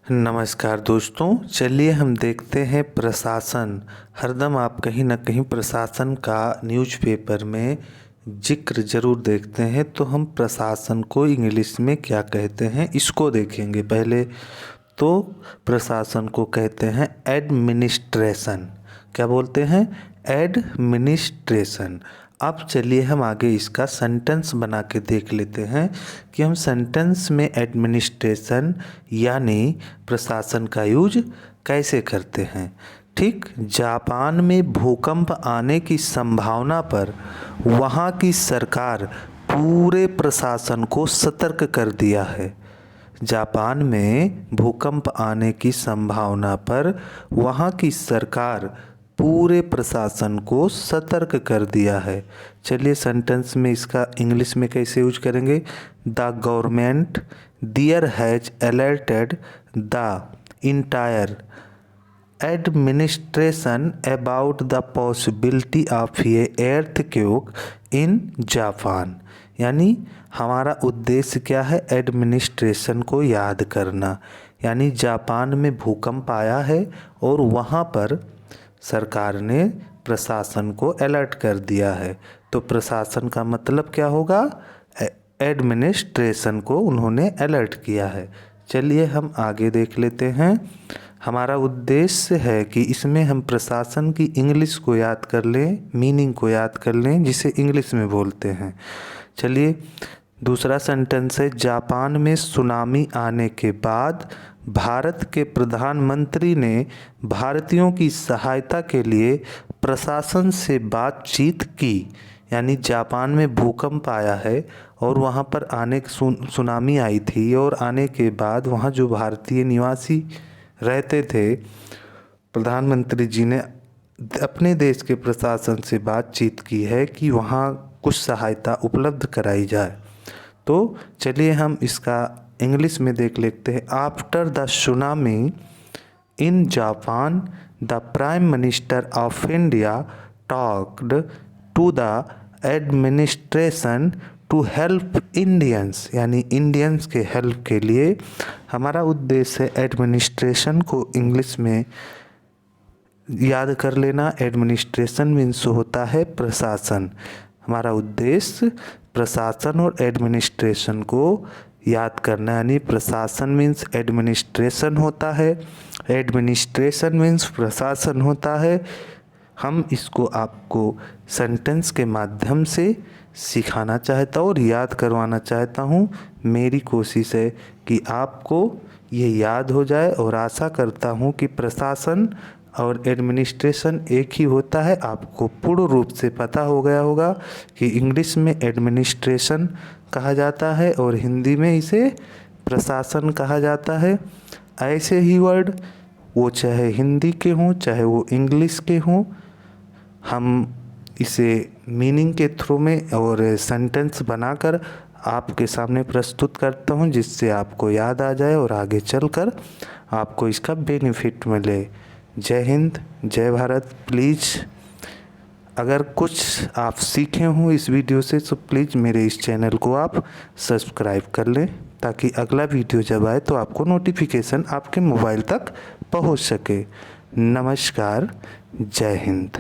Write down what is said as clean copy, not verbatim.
नमस्कार दोस्तों, चलिए हम देखते हैं प्रशासन। हरदम आप कहीं ना कहीं प्रशासन का न्यूज़पेपर में जिक्र ज़रूर देखते हैं। तो हम प्रशासन को इंग्लिश में क्या कहते हैं इसको देखेंगे। पहले तो प्रशासन को कहते हैं एडमिनिस्ट्रेशन। क्या बोलते हैं? एडमिनिस्ट्रेशन। अब चलिए हम आगे इसका सेंटेंस बना के देख लेते हैं कि हम सेंटेंस में एडमिनिस्ट्रेशन यानी प्रशासन का यूज कैसे करते हैं। ठीक, जापान में भूकंप आने की संभावना पर वहाँ की सरकार पूरे प्रशासन को सतर्क कर दिया है। जापान में भूकंप आने की संभावना पर वहाँ की सरकार पूरे प्रशासन को सतर्क कर दिया है। चलिए सेंटेंस में इसका इंग्लिश में कैसे यूज करेंगे। The government there has alerted the entire administration about the possibility of a earthquake in Japan. यानी हमारा उद्देश्य क्या है? एडमिनिस्ट्रेशन को याद करना। यानी जापान में भूकंप आया है और वहाँ पर सरकार ने प्रशासन को अलर्ट कर दिया है। तो प्रशासन का मतलब क्या होगा? एडमिनिस्ट्रेशन को उन्होंने अलर्ट किया है। चलिए हम आगे देख लेते हैं। हमारा उद्देश्य है कि इसमें हम प्रशासन की इंग्लिश को याद कर लें, मीनिंग को याद कर लें जिसे इंग्लिश में बोलते हैं। चलिए दूसरा सेंटेंस है, जापान में सुनामी आने के बाद भारत के प्रधानमंत्री ने भारतीयों की सहायता के लिए प्रशासन से बातचीत की। यानी जापान में भूकंप आया है और वहाँ पर सुनामी आई थी और आने के बाद वहाँ जो भारतीय निवासी रहते थे, प्रधानमंत्री जी ने अपने देश के प्रशासन से बातचीत की है कि वहाँ कुछ सहायता उपलब्ध कराई जाए। तो चलिए हम इसका इंग्लिश में देख लेते हैं। After the tsunami in Japan the prime minister of India talked to the administration to help Indians. यानी इंडियंस के हेल्प के लिए हमारा उद्देश्य है एडमिनिस्ट्रेशन को इंग्लिश में याद कर लेना। एडमिनिस्ट्रेशन मीन्स होता है प्रशासन। हमारा उद्देश्य प्रशासन और एडमिनिस्ट्रेशन को याद करना। यानी प्रशासन मीन्स एडमिनिस्ट्रेशन होता है, एडमिनिस्ट्रेशन मीन्स प्रशासन होता है। हम इसको आपको सेंटेंस के माध्यम से सिखाना चाहता हूँ और याद करवाना चाहता हूँ। मेरी कोशिश है कि आपको ये याद हो जाए और आशा करता हूँ कि प्रशासन और एडमिनिस्ट्रेशन एक ही होता है। आपको पूर्ण रूप से पता हो गया होगा कि इंग्लिश में एडमिनिस्ट्रेशन कहा जाता है और हिंदी में इसे प्रशासन कहा जाता है। ऐसे ही वर्ड वो चाहे हिंदी के हों चाहे वो इंग्लिश के हों, हम इसे मीनिंग के थ्रू में और सेंटेंस बनाकर आपके सामने प्रस्तुत करता हूँ जिससे आपको याद आ जाए और आगे चलकर आपको इसका बेनिफिट मिले। जय हिंद, जय भारत। प्लीज़ अगर कुछ आप सीखे हों इस वीडियो से तो प्लीज़ मेरे इस चैनल को आप सब्सक्राइब कर लें ताकि अगला वीडियो जब आए तो आपको नोटिफिकेशन आपके मोबाइल तक पहुंच सके। नमस्कार, जय हिंद।